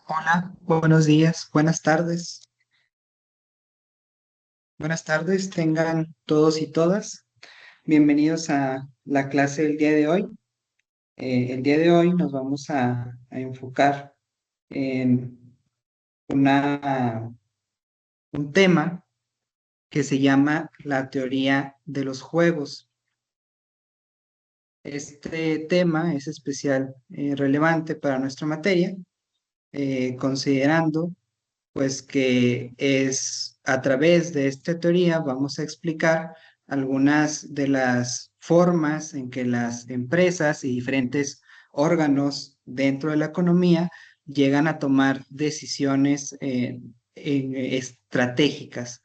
Hola, buenos días, buenas tardes. Buenas tardes, tengan todos y todas. Bienvenidos a la clase del día de hoy. El día de hoy nos vamos a enfocar en una, un tema que se llama la teoría de los juegos. Este tema es especial, relevante para nuestra materia, considerando pues que es a través de esta teoría vamos a explicar algunas de las formas en que las empresas y diferentes órganos dentro de la economía llegan a tomar decisiones estratégicas.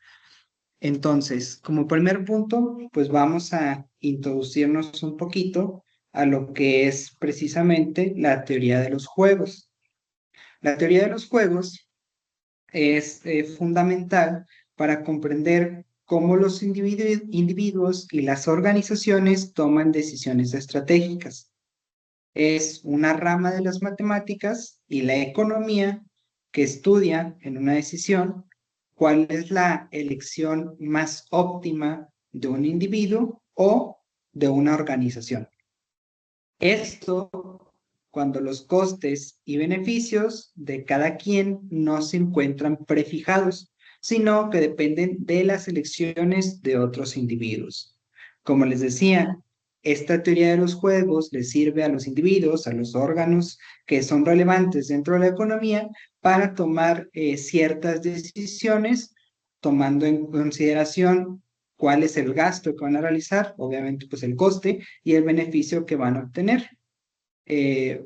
Entonces, como primer punto, pues vamos a introducirnos un poquito a lo que es precisamente la teoría de los juegos. La teoría de los juegos es fundamental para comprender cómo los individuos y las organizaciones toman decisiones estratégicas. Es una rama de las matemáticas y la economía que estudia en una decisión cuál es la elección más óptima de un individuo o de una organización. Esto cuando los costes y beneficios de cada quien no se encuentran prefijados, sino que dependen de las elecciones de otros individuos. Como les decía, esta teoría de los juegos le sirve a los individuos, a los órganos que son relevantes dentro de la economía para tomar ciertas decisiones, tomando en consideración cuál es el gasto que van a realizar, obviamente pues el coste y el beneficio que van a obtener. Eh,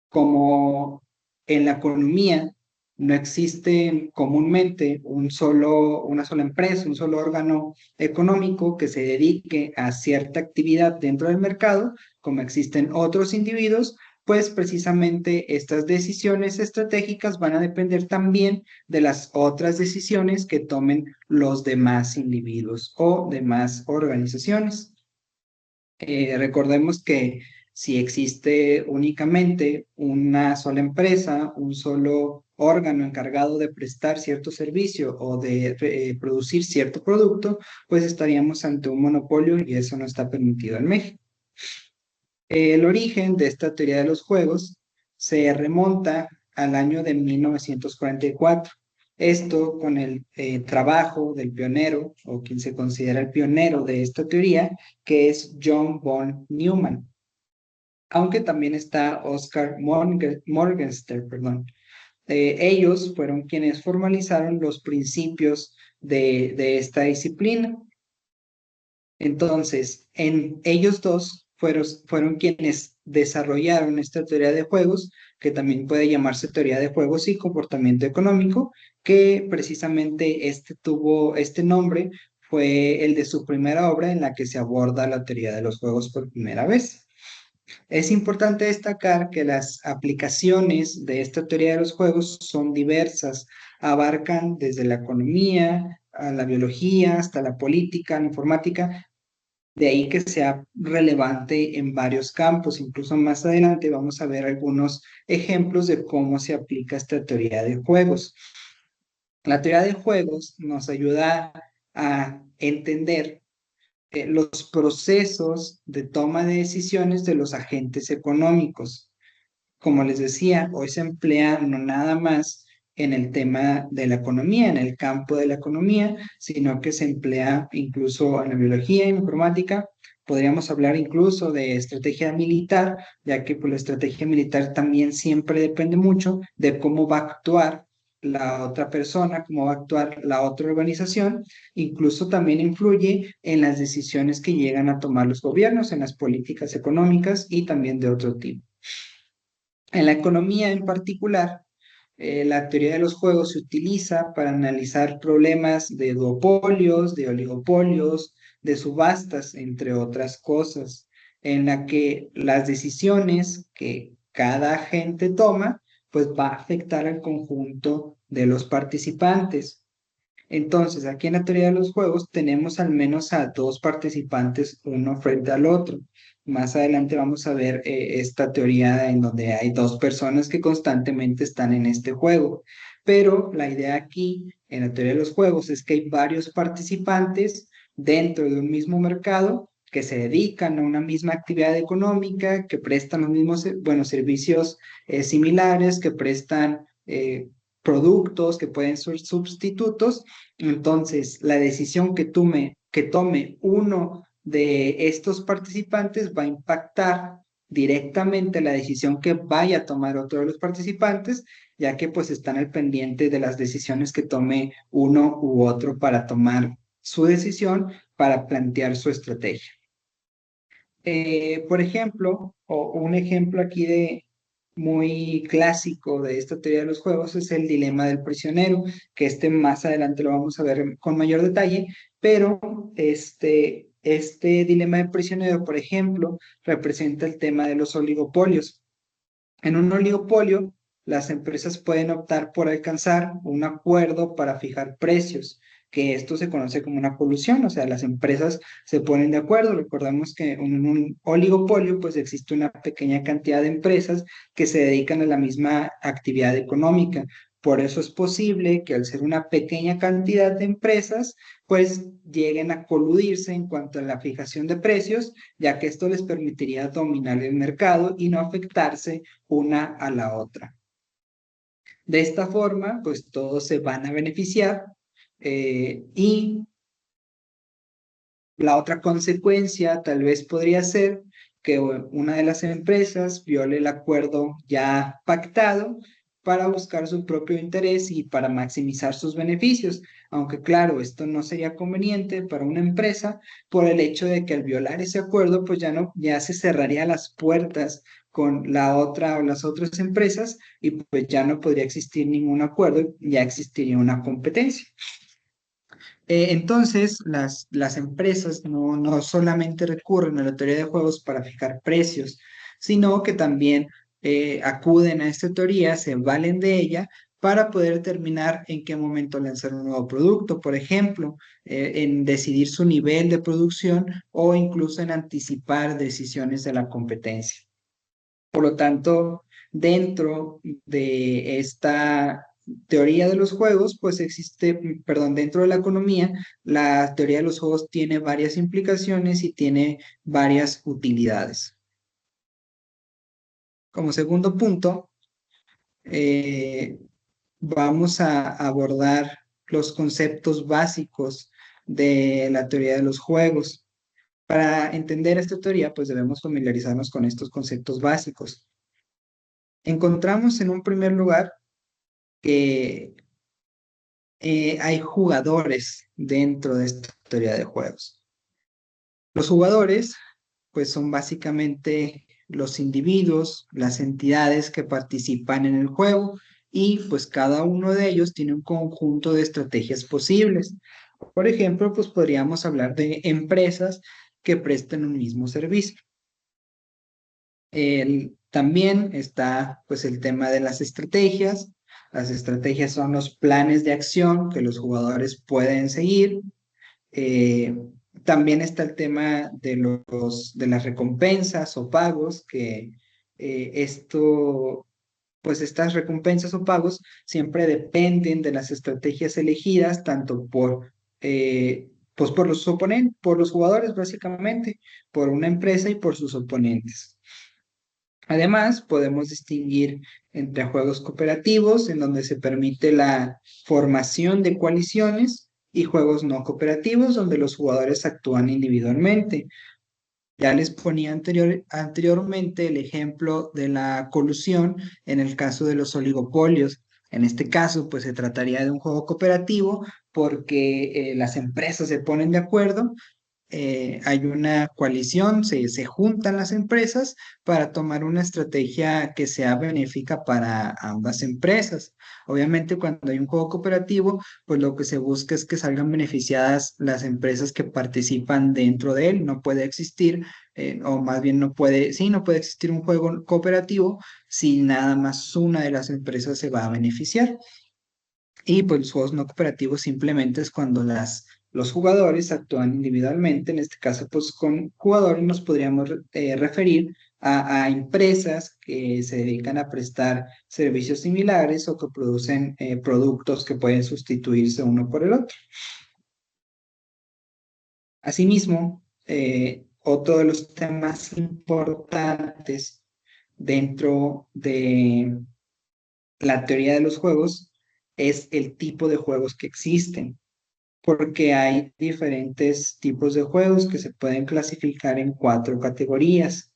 Como en la economía no existe comúnmente una sola empresa, un solo órgano económico que se dedique a cierta actividad dentro del mercado, como existen otros individuos, pues precisamente estas decisiones estratégicas van a depender también de las otras decisiones que tomen los demás individuos o demás organizaciones. Recordemos que si existe únicamente una sola empresa, un solo órgano encargado de prestar cierto servicio o de producir cierto producto, pues estaríamos ante un monopolio y eso no está permitido en México. El origen de esta teoría de los juegos se remonta al año de 1944. Esto con el trabajo del pionero, o quien se considera el pionero de esta teoría, que es John von Neumann, aunque también está Oscar Morgenstern, perdón. Ellos fueron quienes formalizaron los principios de esta disciplina. Entonces, ellos dos fueron quienes desarrollaron esta teoría de juegos, que también puede llamarse teoría de juegos y comportamiento económico, que precisamente este nombre fue el de su primera obra en la que se aborda la teoría de los juegos por primera vez. Es importante destacar que las aplicaciones de esta teoría de los juegos son diversas, abarcan desde la economía, a la biología, hasta la política, la informática, de ahí que sea relevante en varios campos. Incluso más adelante vamos a ver algunos ejemplos de cómo se aplica esta teoría de juegos. La teoría de juegos nos ayuda a entender los procesos de toma de decisiones de los agentes económicos. Como les decía, hoy se emplea no nada más en el tema de la economía, en el campo de la economía, sino que se emplea incluso en la biología, en informática. Podríamos hablar incluso de estrategia militar, ya que pues, la estrategia militar también siempre depende mucho de cómo va a actuar la otra persona, cómo va a actuar la otra organización, incluso también influye en las decisiones que llegan a tomar los gobiernos, en las políticas económicas y también de otro tipo. En la economía en particular, la teoría de los juegos se utiliza para analizar problemas de duopolios, de oligopolios, de subastas, entre otras cosas, en la que las decisiones que cada agente toma, pues va a afectar al conjunto de los participantes. Entonces, aquí en la teoría de los juegos tenemos al menos a dos participantes, uno frente al otro. Más adelante vamos a ver esta teoría en donde hay dos personas que constantemente están en este juego. Pero la idea aquí en la teoría de los juegos es que hay varios participantes dentro de un mismo mercado que se dedican a una misma actividad económica, que prestan los mismos, bueno, servicios similares, que prestan productos, que pueden ser sustitutos. Entonces, la decisión que tome uno de estos participantes va a impactar directamente la decisión que vaya a tomar otro de los participantes, ya que pues están al pendiente de las decisiones que tome uno u otro para tomar su decisión, para plantear su estrategia. Por ejemplo, o un ejemplo aquí de muy clásico de esta teoría de los juegos es el dilema del prisionero, que este más adelante lo vamos a ver con mayor detalle, pero este dilema del prisionero, por ejemplo, representa el tema de los oligopolios. En un oligopolio, las empresas pueden optar por alcanzar un acuerdo para fijar precios, que esto se conoce como una colusión, o sea, las empresas se ponen de acuerdo. Recordamos que en un oligopolio, pues existe una pequeña cantidad de empresas que se dedican a la misma actividad económica. Por eso es posible que al ser una pequeña cantidad de empresas, pues lleguen a coludirse en cuanto a la fijación de precios, ya que esto les permitiría dominar el mercado y no afectarse una a la otra. De esta forma, pues todos se van a beneficiar y la otra consecuencia tal vez podría ser que una de las empresas viole el acuerdo ya pactado para buscar su propio interés y para maximizar sus beneficios. Aunque claro, esto no sería conveniente para una empresa por el hecho de que al violar ese acuerdo, pues ya se cerraría las puertas con la otra o las otras empresas y pues ya no podría existir ningún acuerdo, ya existiría una competencia. Entonces, las empresas no solamente recurren a la teoría de juegos para fijar precios, sino que también acuden a esta teoría, se valen de ella para poder determinar en qué momento lanzar un nuevo producto, por ejemplo, en decidir su nivel de producción o incluso en anticipar decisiones de la competencia. Por lo tanto, dentro de esta teoría de los juegos, pues existe, perdón, dentro de la economía, la teoría de los juegos tiene varias implicaciones y tiene varias utilidades. Como segundo punto, eh, vamos a abordar los conceptos básicos de la teoría de los juegos. Para entender esta teoría, pues debemos familiarizarnos con estos conceptos básicos. Encontramos en un primer lugar que hay jugadores dentro de esta teoría de juegos. Los jugadores, pues son básicamente los individuos, las entidades que participan en el juego y pues cada uno de ellos tiene un conjunto de estrategias posibles. Por ejemplo, pues podríamos hablar de empresas que prestan un mismo servicio. También está pues el tema de las estrategias. Las estrategias son los planes de acción que los jugadores pueden seguir. Eh, También está el tema de las recompensas o pagos, que pues estas recompensas o pagos siempre dependen de las estrategias elegidas, tanto pues por los jugadores básicamente, por una empresa y por sus oponentes. Además, podemos distinguir entre juegos cooperativos, en donde se permite la formación de coaliciones, y juegos no cooperativos, donde los jugadores actúan individualmente. Ya les ponía anteriormente el ejemplo de la colusión en el caso de los oligopolios. En este caso, pues se trataría de un juego cooperativo porque las empresas se ponen de acuerdo, hay una coalición, se juntan las empresas para tomar una estrategia que sea benéfica para ambas empresas. Obviamente, cuando hay un juego cooperativo, pues lo que se busca es que salgan beneficiadas las empresas que participan dentro de él. No puede existir, o más bien no puede existir un juego cooperativo si nada más una de las empresas se va a beneficiar. Y pues los juegos no cooperativos simplemente es cuando los jugadores actúan individualmente, en este caso pues con jugadores nos podríamos referir a empresas que se dedican a prestar servicios similares o que producen productos que pueden sustituirse uno por el otro. Asimismo, otro de los temas importantes dentro de la teoría de los juegos es el tipo de juegos que existen, porque hay diferentes tipos de juegos que se pueden clasificar en cuatro categorías.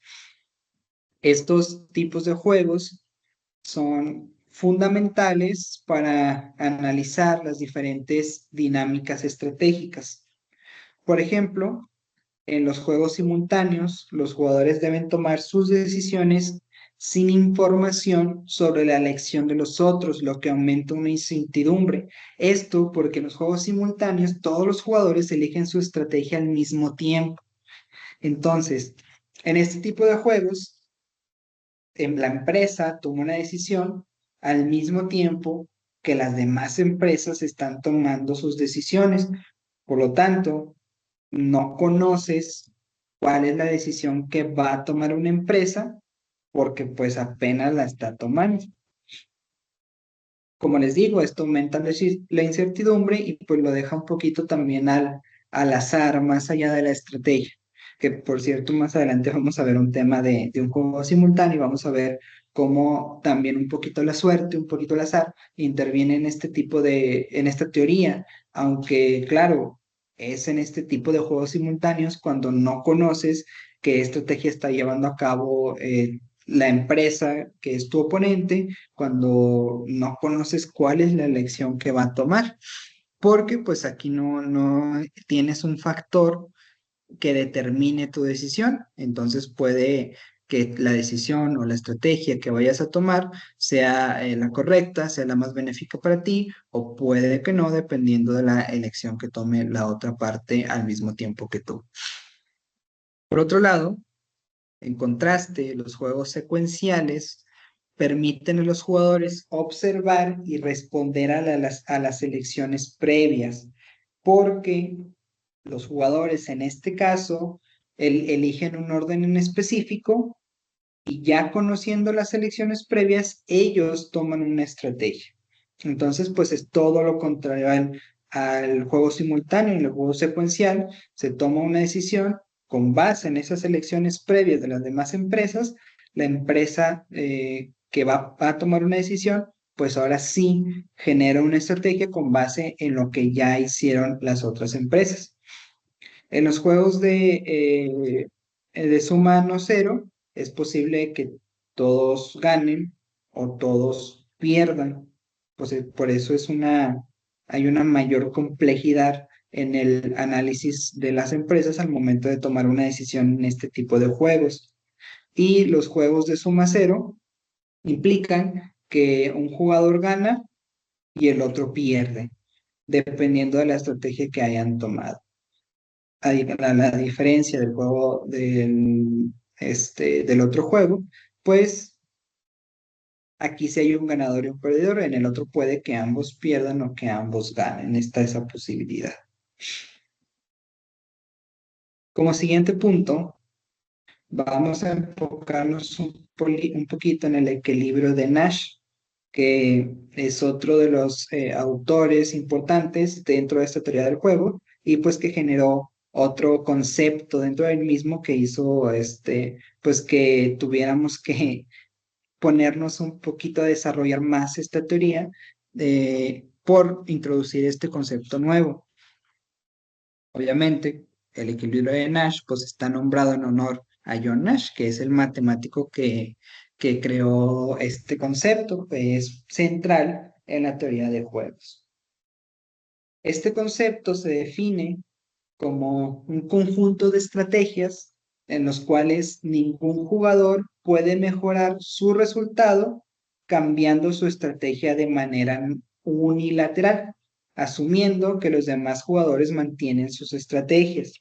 Estos tipos de juegos son fundamentales para analizar las diferentes dinámicas estratégicas. Por ejemplo, en los juegos simultáneos, los jugadores deben tomar sus decisiones sin información sobre la elección de los otros, lo que aumenta una incertidumbre. Esto porque en los juegos simultáneos todos los jugadores eligen su estrategia al mismo tiempo. Entonces, en este tipo de juegos, la empresa toma una decisión al mismo tiempo que las demás empresas están tomando sus decisiones. Por lo tanto, no conoces cuál es la decisión que va a tomar una empresa porque pues apenas la está tomando. Como les digo, esto aumenta la incertidumbre y pues lo deja un poquito también al azar, más allá de la estrategia. Que por cierto, más adelante vamos a ver un tema de un juego simultáneo y vamos a ver cómo también un poquito la suerte, un poquito el azar interviene en este tipo en esta teoría, aunque claro, es en este tipo de juegos simultáneos cuando no conoces qué estrategia está llevando a cabo la empresa que es tu oponente, cuando no conoces cuál es la elección que va a tomar, porque pues aquí no tienes un factor que determine tu decisión, entonces puede que la decisión o la estrategia que vayas a tomar sea la correcta, sea la más benéfica para ti, o puede que no, dependiendo de la elección que tome la otra parte al mismo tiempo que tú. Por otro lado, en contraste, los juegos secuenciales permiten a los jugadores observar y responder a las elecciones previas, porque los jugadores en este caso eligen un orden en específico y ya conociendo las elecciones previas, ellos toman una estrategia. Entonces, pues es todo lo contrario al juego simultáneo. En el juego secuencial se toma una decisión con base en esas elecciones previas de las demás empresas. La empresa que va a tomar una decisión, pues ahora sí genera una estrategia con base en lo que ya hicieron las otras empresas. En los juegos de suma no cero, es posible que todos ganen o todos pierdan. Pues, por eso hay una mayor complejidad en el análisis de las empresas al momento de tomar una decisión en este tipo de juegos. Y los juegos de suma cero implican que un jugador gana y el otro pierde, dependiendo de la estrategia que hayan tomado la diferencia del juego del otro juego, pues aquí sí hay un ganador y un perdedor, en el otro puede que ambos pierdan o que ambos ganen, está esa posibilidad. Como siguiente punto, vamos a enfocarnos un poquito en el equilibrio de Nash, que es otro de los autores importantes dentro de esta teoría del juego y pues que generó otro concepto dentro del mismo que hizo pues que tuviéramos que ponernos un poquito a desarrollar más esta teoría por introducir este concepto nuevo. Obviamente, el equilibrio de Nash pues está nombrado en honor a John Nash, que es el matemático que creó este concepto, que es central en la teoría de juegos. Este concepto se define como un conjunto de estrategias en los cuales ningún jugador puede mejorar su resultado cambiando su estrategia de manera unilateral, asumiendo que los demás jugadores mantienen sus estrategias.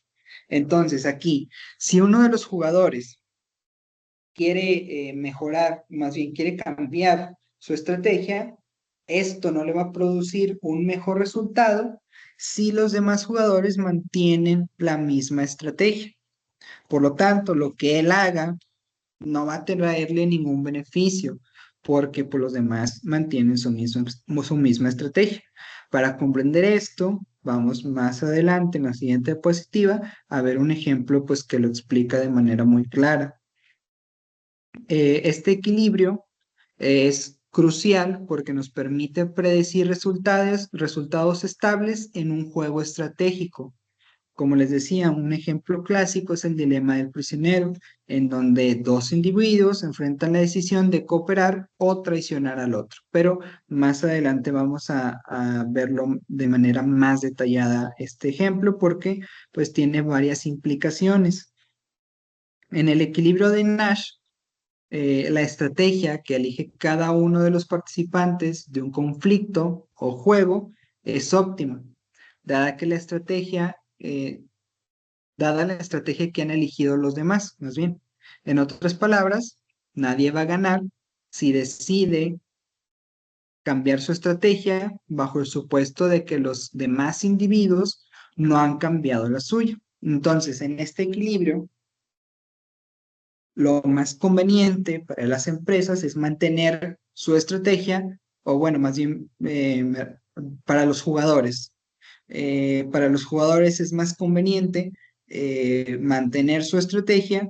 Entonces, aquí, si uno de los jugadores quiere mejorar, más bien quiere cambiar su estrategia, esto no le va a producir un mejor resultado si los demás jugadores mantienen la misma estrategia. Por lo tanto, lo que él haga no va a traerle ningún beneficio porque pues, los demás mantienen su misma estrategia. Para comprender esto, vamos más adelante en la siguiente diapositiva a ver un ejemplo pues, que lo explica de manera muy clara. Este equilibrio es crucial porque nos permite predecir resultados estables en un juego estratégico. Como les decía, un ejemplo clásico es el dilema del prisionero, en donde dos individuos enfrentan la decisión de cooperar o traicionar al otro. Pero más adelante vamos a verlo de manera más detallada este ejemplo porque pues tiene varias implicaciones. En el equilibrio de Nash, la estrategia que elige cada uno de los participantes de un conflicto o juego es óptima, dada que la estrategia dada la estrategia que han elegido los demás, más bien. En otras palabras, nadie va a ganar si decide cambiar su estrategia bajo el supuesto de que los demás individuos no han cambiado la suya. Entonces, en este equilibrio, lo más conveniente para las empresas es mantener su estrategia, o bueno, más bien para los jugadores. Para los jugadores es más conveniente mantener su estrategia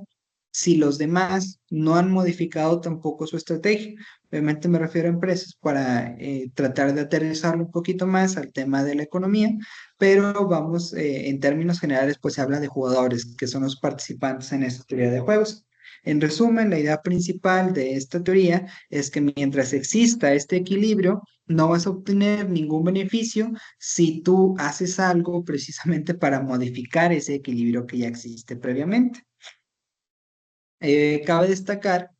si los demás no han modificado tampoco su estrategia. Obviamente me refiero a empresas para tratar de aterrizarlo un poquito más al tema de la economía, pero vamos, en términos generales, pues se habla de jugadores, que son los participantes en esta teoría de juegos. En resumen, la idea principal de esta teoría es que mientras exista este equilibrio, no vas a obtener ningún beneficio si tú haces algo precisamente para modificar ese equilibrio que ya existe previamente. Cabe destacar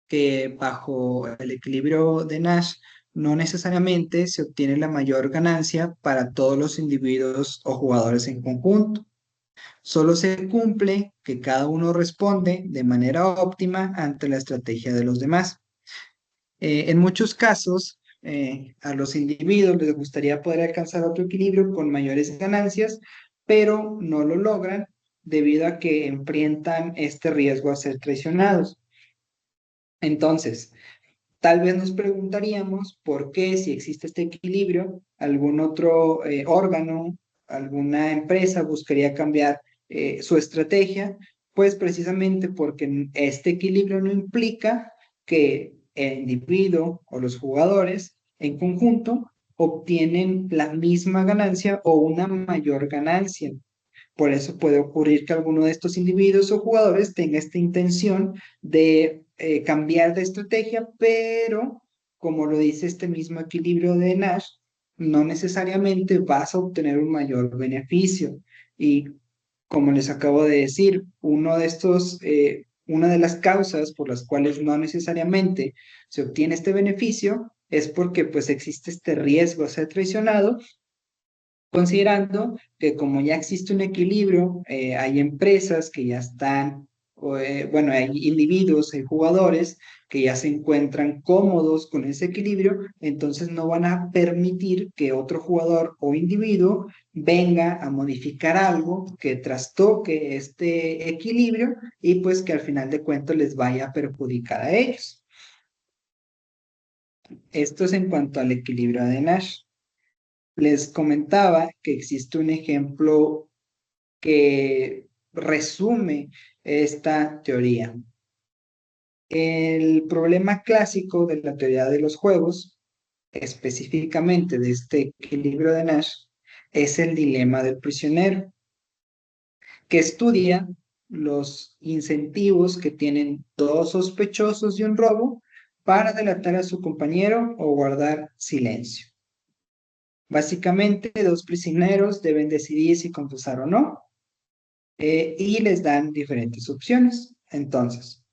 que bajo el equilibrio de Nash no necesariamente se obtiene la mayor ganancia para todos los individuos o jugadores en conjunto. Solo se cumple que cada uno responde de manera óptima ante la estrategia de los demás. En muchos casos, a los individuos les gustaría poder alcanzar otro equilibrio con mayores ganancias, pero no lo logran debido a que enfrentan este riesgo a ser traicionados. Entonces, tal vez nos preguntaríamos por qué, si existe este equilibrio, algún otro órgano, alguna empresa buscaría cambiar su estrategia, pues precisamente porque este equilibrio no implica que el individuo o los jugadores en conjunto obtienen la misma ganancia o una mayor ganancia. Por eso puede ocurrir que alguno de estos individuos o jugadores tenga esta intención de cambiar de estrategia, pero como lo dice este mismo equilibrio de Nash, no necesariamente vas a obtener un mayor beneficio. Y como les acabo de decir, una de las causas por las cuales no necesariamente se obtiene este beneficio es porque pues existe este riesgo a ser traicionado, considerando que como ya existe un equilibrio, hay empresas que ya están, bueno, hay individuos, hay jugadores que ya se encuentran cómodos con ese equilibrio, entonces no van a permitir que otro jugador o individuo venga a modificar algo que trastoque este equilibrio y pues que al final de cuentas les vaya a perjudicar a ellos. Esto es en cuanto al equilibrio de Nash. Les comentaba que existe un ejemplo que resume esta teoría. El problema clásico de la teoría de los juegos, específicamente de este equilibrio de Nash, es el dilema del prisionero, que estudia los incentivos que tienen dos sospechosos de un robo para delatar a su compañero o guardar silencio. Básicamente, dos prisioneros deben decidir si confesar o no, y les dan diferentes opciones. Entonces,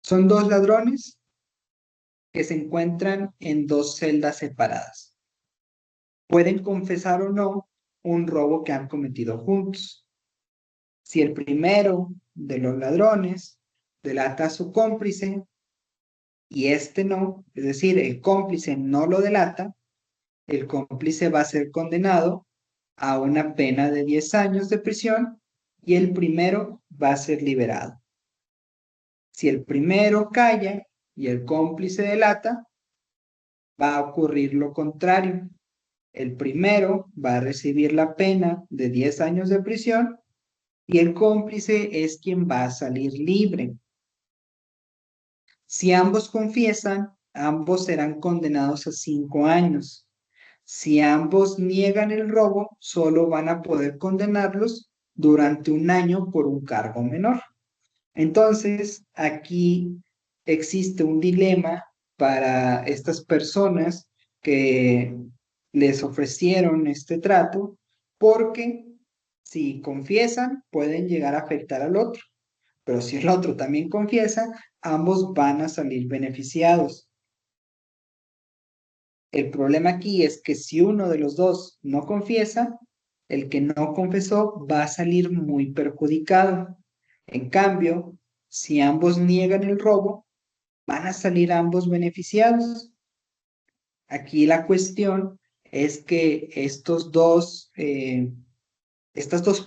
son dos ladrones que se encuentran en dos celdas separadas. Pueden confesar o no un robo que han cometido juntos. Si el primero de los ladrones delata a su cómplice y este no, es decir, el cómplice no lo delata, el cómplice va a ser condenado a una pena de 10 años de prisión y el primero va a ser liberado. Si el primero calla y el cómplice delata, va a ocurrir lo contrario. El primero va a recibir la pena de 10 años de prisión y el cómplice es quien va a salir libre. Si ambos confiesan, ambos serán condenados a 5 años. Si ambos niegan el robo, solo van a poder condenarlos durante un año por un cargo menor. Entonces, aquí existe un dilema para estas personas que les ofrecieron este trato, porque si confiesan, pueden llegar a afectar al otro, pero si el otro también confiesa, ambos van a salir beneficiados. El problema aquí es que si uno de los dos no confiesa, el que no confesó va a salir muy perjudicado. En cambio, si ambos niegan el robo, van a salir ambos beneficiados. Aquí la cuestión es que estas dos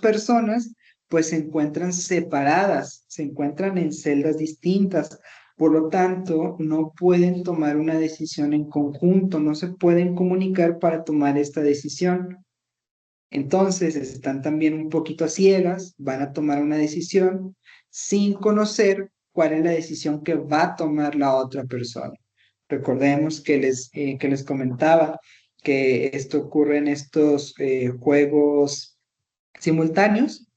personas pues se encuentran separadas, se encuentran en celdas distintas, por lo tanto no pueden tomar una decisión en conjunto, no se pueden comunicar para tomar esta decisión. Entonces están también un poquito a ciegas, van a tomar una decisión sin conocer cuál es la decisión que va a tomar la otra persona. Recordemos que les comentaba que esto ocurre en estos juegos simultáneos.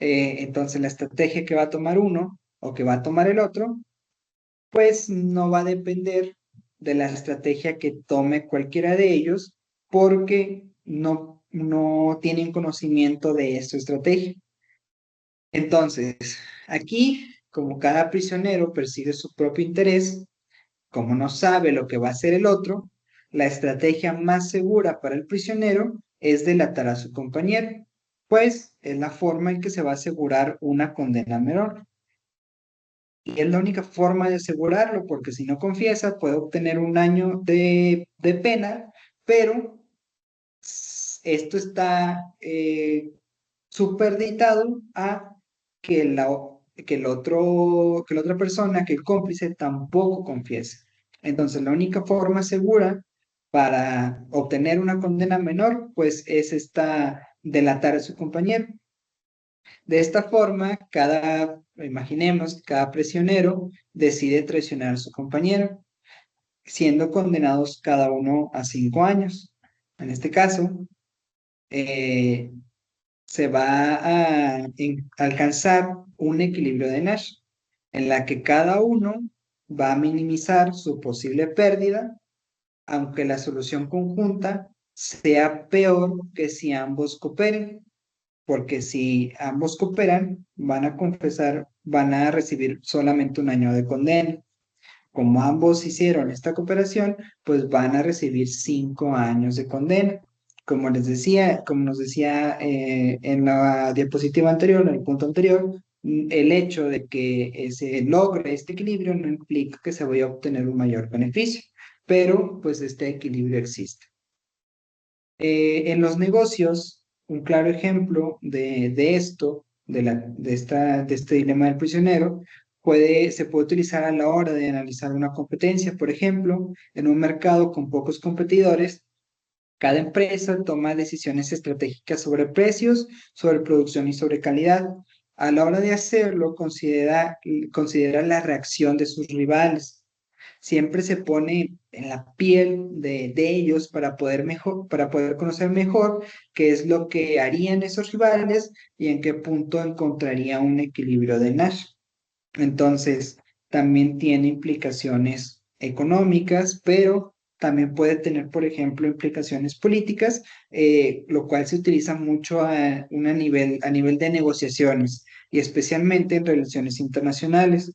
Entonces la estrategia que va a tomar uno o que va a tomar el otro, pues no va a depender de la estrategia que tome cualquiera de ellos porque no tienen conocimiento de esta estrategia. Entonces, aquí, como cada prisionero persigue su propio interés, como no sabe lo que va a hacer el otro, la estrategia más segura para el prisionero es delatar a su compañero, pues es la forma en que se va a asegurar una condena menor. Y es la única forma de asegurarlo, porque si no confiesa, puede obtener un año de pena, pero esto está superditado a que que la otra persona, que el cómplice, tampoco confiese. Entonces, la única forma segura para obtener una condena menor, pues es esta delatar a su compañero. De esta forma, imaginemos, cada prisionero decide traicionar a su compañero, siendo condenados cada uno a 5 años. En este caso, eh, se va a alcanzar un equilibrio de Nash, en la que cada uno va a minimizar su posible pérdida, aunque la solución conjunta sea peor que si ambos cooperen, porque si ambos cooperan, van a recibir solamente un año de condena. Como ambos hicieron esta cooperación, pues van a recibir 5 años de condena. Como les decía, como nos decía en la diapositiva anterior, en el punto anterior, el hecho de que se logre este equilibrio no implica que se vaya a obtener un mayor beneficio, pero pues este equilibrio existe. En los negocios, un claro ejemplo de esto, de este dilema del prisionero, se puede utilizar a la hora de analizar una competencia. Por ejemplo, en un mercado con pocos competidores, cada empresa toma decisiones estratégicas sobre precios, sobre producción y sobre calidad. A la hora de hacerlo, considera la reacción de sus rivales. Siempre se pone en la piel de ellos para poder conocer mejor qué es lo que harían esos rivales y en qué punto encontraría un equilibrio de Nash. Entonces, también tiene implicaciones económicas, pero también puede tener, por ejemplo, implicaciones políticas, lo cual se utiliza mucho a nivel de negociaciones y especialmente en relaciones internacionales.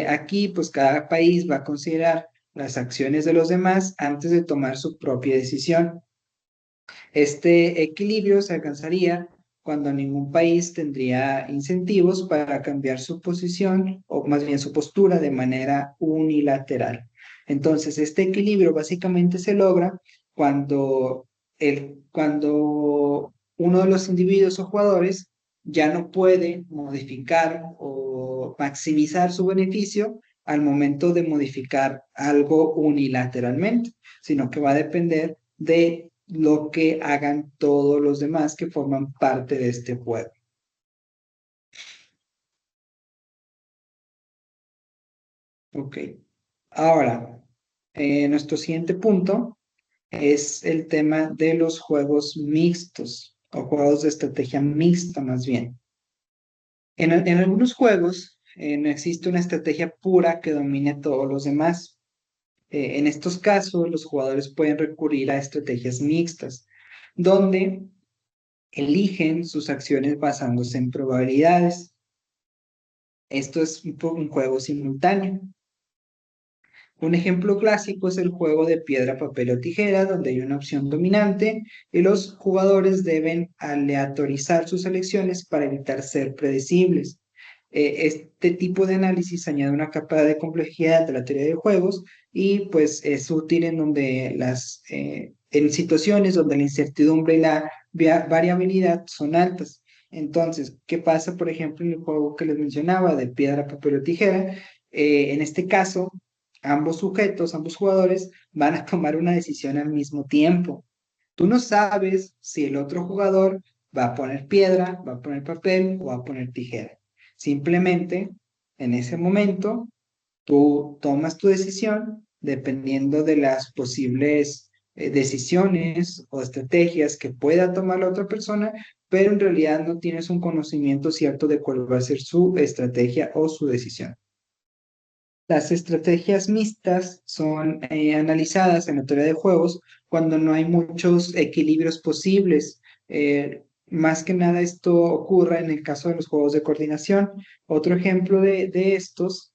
Aquí, pues cada país va a considerar las acciones de los demás antes de tomar su propia decisión. Este equilibrio se alcanzaría cuando ningún país tendría incentivos para cambiar su posición o más bien su postura de manera unilateral. Entonces, este equilibrio básicamente se logra cuando, cuando uno de los individuos o jugadores ya no puede modificar o maximizar su beneficio al momento de modificar algo unilateralmente, sino que va a depender de lo que hagan todos los demás que forman parte de este juego. Ok. Ahora, nuestro siguiente punto es el tema de los juegos mixtos o juegos de estrategia mixta más bien. En algunos juegos no existe una estrategia pura que domine a todos los demás. En estos casos, los jugadores pueden recurrir a estrategias mixtas, donde eligen sus acciones basándose en probabilidades. Esto es un juego simultáneo. Un ejemplo clásico es el juego de piedra, papel o tijera, donde hay una opción dominante y los jugadores deben aleatorizar sus elecciones para evitar ser predecibles. Este tipo de análisis añade una capa de complejidad de la teoría de juegos y pues es útil en donde en situaciones donde la incertidumbre y la variabilidad son altas. Entonces, ¿qué pasa, por ejemplo, en el juego que les mencionaba de piedra, papel o tijera? En este caso, ambos sujetos, ambos jugadores van a tomar una decisión al mismo tiempo. Tú no sabes si el otro jugador va a poner piedra, va a poner papel o va a poner tijera. Simplemente, en ese momento, tú tomas tu decisión dependiendo de las posibles decisiones o estrategias que pueda tomar la otra persona, pero en realidad no tienes un conocimiento cierto de cuál va a ser su estrategia o su decisión. Las estrategias mixtas son analizadas en la teoría de juegos cuando no hay muchos equilibrios posibles. Más que nada esto ocurre en el caso de los juegos de coordinación. Otro ejemplo de estos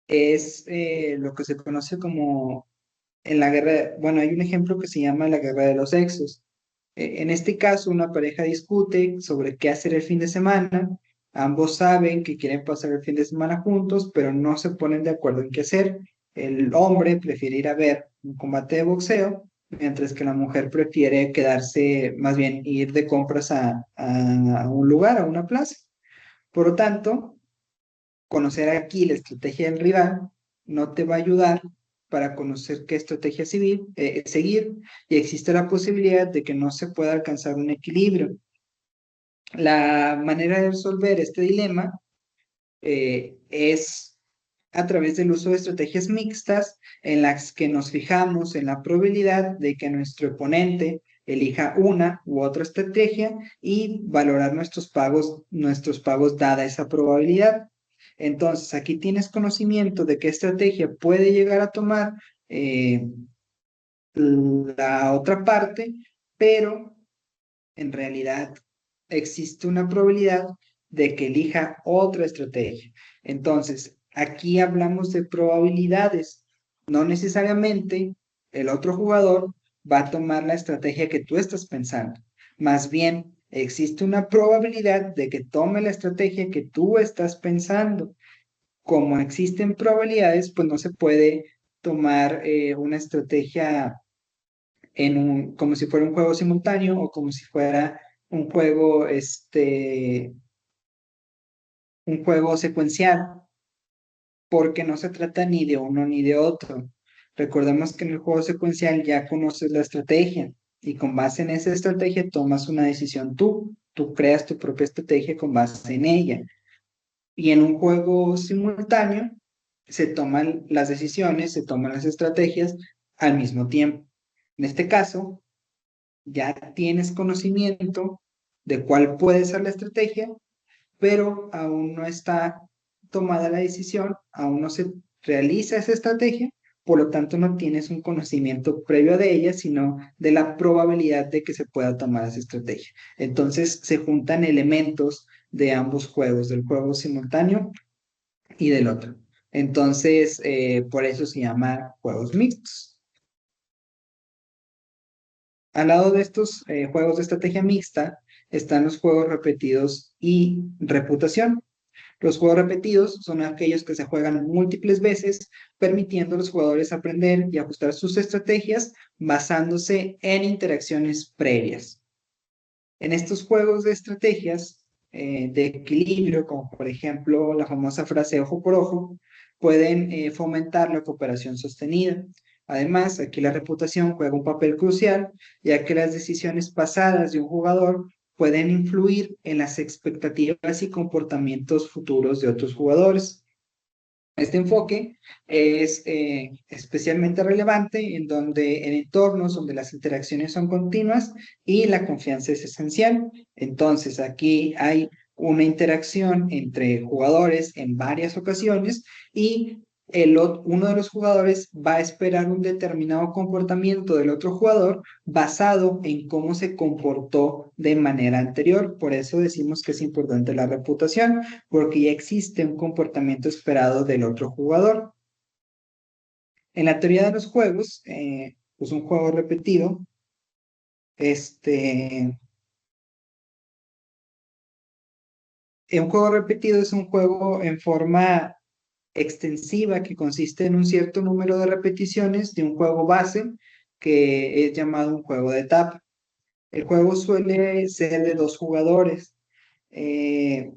es lo que se conoce como en la guerra, bueno, hay un ejemplo que se llama la guerra de los sexos. En este caso, una pareja discute sobre qué hacer el fin de semana. Ambos saben que quieren pasar el fin de semana juntos, pero no se ponen de acuerdo en qué hacer. El hombre prefiere ir a ver un combate de boxeo, mientras que la mujer prefiere quedarse, más bien ir de compras a un lugar, a una plaza. Por lo tanto, conocer aquí la estrategia del rival no te va a ayudar para conocer qué estrategia seguir y existe la posibilidad de que no se pueda alcanzar un equilibrio. La manera de resolver este dilema es a través del uso de estrategias mixtas en las que nos fijamos en la probabilidad de que nuestro oponente elija una u otra estrategia y valorar nuestros pagos dada esa probabilidad. Entonces, aquí tienes conocimiento de qué estrategia puede llegar a tomar eh, la otra parte, pero en realidad existe una probabilidad de que elija otra estrategia. Entonces, aquí hablamos de probabilidades. No necesariamente el otro jugador va a tomar la estrategia que tú estás pensando. Más bien, existe una probabilidad de que tome la estrategia que tú estás pensando. Como existen probabilidades, pues no se puede tomar una estrategia como si fuera un juego simultáneo o como si fuera un juego, un juego secuencial, porque no se trata ni de uno ni de otro. Recordemos que en el juego secuencial ya conoces la estrategia y con base en esa estrategia tomas una decisión tú creas tu propia estrategia con base en ella. Y en un juego simultáneo se toman las decisiones, se toman las estrategias al mismo tiempo. En este caso, ya tienes conocimiento de cuál puede ser la estrategia, pero aún no está tomada la decisión, aún no se realiza esa estrategia, por lo tanto no tienes un conocimiento previo de ella, sino de la probabilidad de que se pueda tomar esa estrategia. Entonces se juntan elementos de ambos juegos, del juego simultáneo y del otro. Entonces, por eso se llama juegos mixtos. Al lado de estos juegos de estrategia mixta están los juegos repetidos y reputación. Los juegos repetidos son aquellos que se juegan múltiples veces, permitiendo a los jugadores aprender y ajustar sus estrategias basándose en interacciones previas. En estos juegos de estrategias de equilibrio, como por ejemplo la famosa frase ojo por ojo, pueden fomentar la cooperación sostenida. Además, aquí la reputación juega un papel crucial, ya que las decisiones pasadas de un jugador pueden influir en las expectativas y comportamientos futuros de otros jugadores. Este enfoque es especialmente relevante en entornos donde las interacciones son continuas y la confianza es esencial. Entonces, aquí hay una interacción entre jugadores en varias ocasiones y uno de los jugadores va a esperar un determinado comportamiento del otro jugador basado en cómo se comportó de manera anterior. Por eso decimos que es importante la reputación, porque ya existe un comportamiento esperado del otro jugador. En la teoría de los juegos, pues un juego repetido, este, un juego repetido es un juego en forma extensiva que consiste en un cierto número de repeticiones de un juego base que es llamado un juego de etapa. El juego suele ser de dos jugadores. Eh,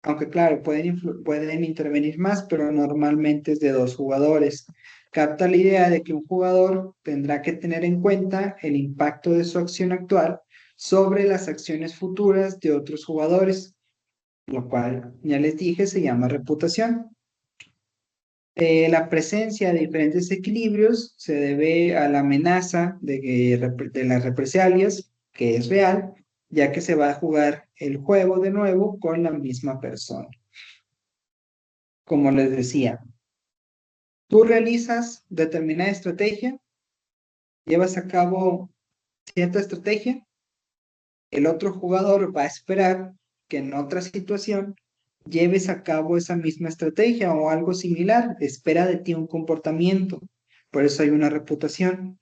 Aunque claro, pueden intervenir más, pero normalmente es de dos jugadores. Capta la idea de que un jugador tendrá que tener en cuenta el impacto de su acción actual sobre las acciones futuras de otros jugadores, lo cual, ya les dije, se llama reputación. La presencia de diferentes equilibrios se debe a la amenaza de las represalias, que es real, ya que se va a jugar el juego de nuevo con la misma persona. Como les decía, tú realizas determinada estrategia, llevas a cabo cierta estrategia, el otro jugador va a esperar que en otra situación lleves a cabo esa misma estrategia o algo similar, espera de ti un comportamiento. Por eso hay una reputación.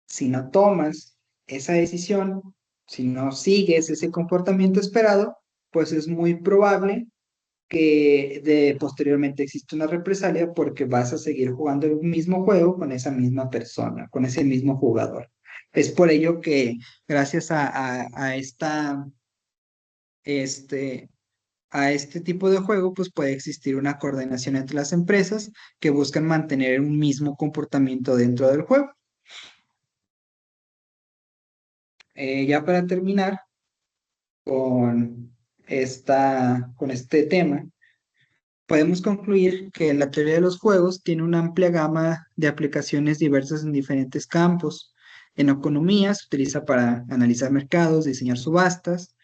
Si no tomas esa decisión, si no sigues ese comportamiento esperado, pues es muy probable que posteriormente existe una represalia porque vas a seguir jugando el mismo juego con esa misma persona, con ese mismo jugador. Es por ello que gracias este, a este tipo de juego, pues puede existir una coordinación entre las empresas que buscan mantener un mismo comportamiento dentro del juego. Ya para terminar con este tema, podemos concluir que la teoría de los juegos tiene una amplia gama de aplicaciones diversas en diferentes campos. En economía se utiliza para analizar mercados, diseñar subastas.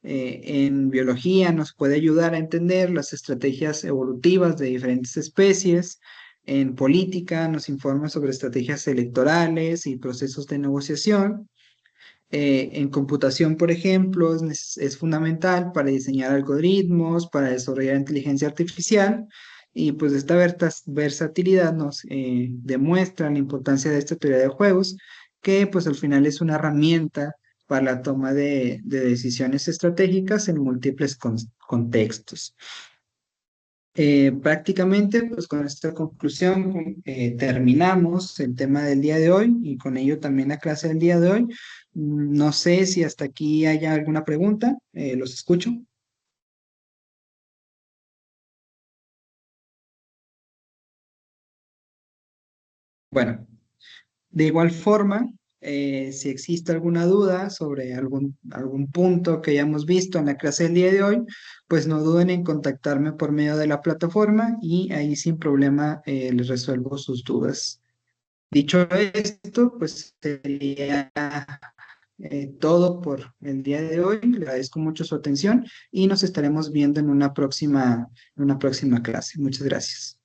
En biología nos puede ayudar a entender las estrategias evolutivas de diferentes especies. En política nos informa sobre estrategias electorales y procesos de negociación. En computación, por ejemplo, es fundamental para diseñar algoritmos, para desarrollar inteligencia artificial, y pues esta versatilidad nos demuestra la importancia de esta teoría de juegos, que pues al final es una herramienta para la toma de decisiones estratégicas en múltiples contextos. Prácticamente, pues con esta conclusión terminamos el tema del día de hoy y con ello también la clase del día de hoy. No sé si hasta aquí haya alguna pregunta, los escucho. Bueno, de igual forma, si existe alguna duda sobre algún punto que hayamos visto en la clase del día de hoy, pues no duden en contactarme por medio de la plataforma y ahí sin problema les resuelvo sus dudas. Dicho esto, pues sería todo por el día de hoy. Le agradezco mucho su atención y nos estaremos viendo en una próxima clase. Muchas gracias.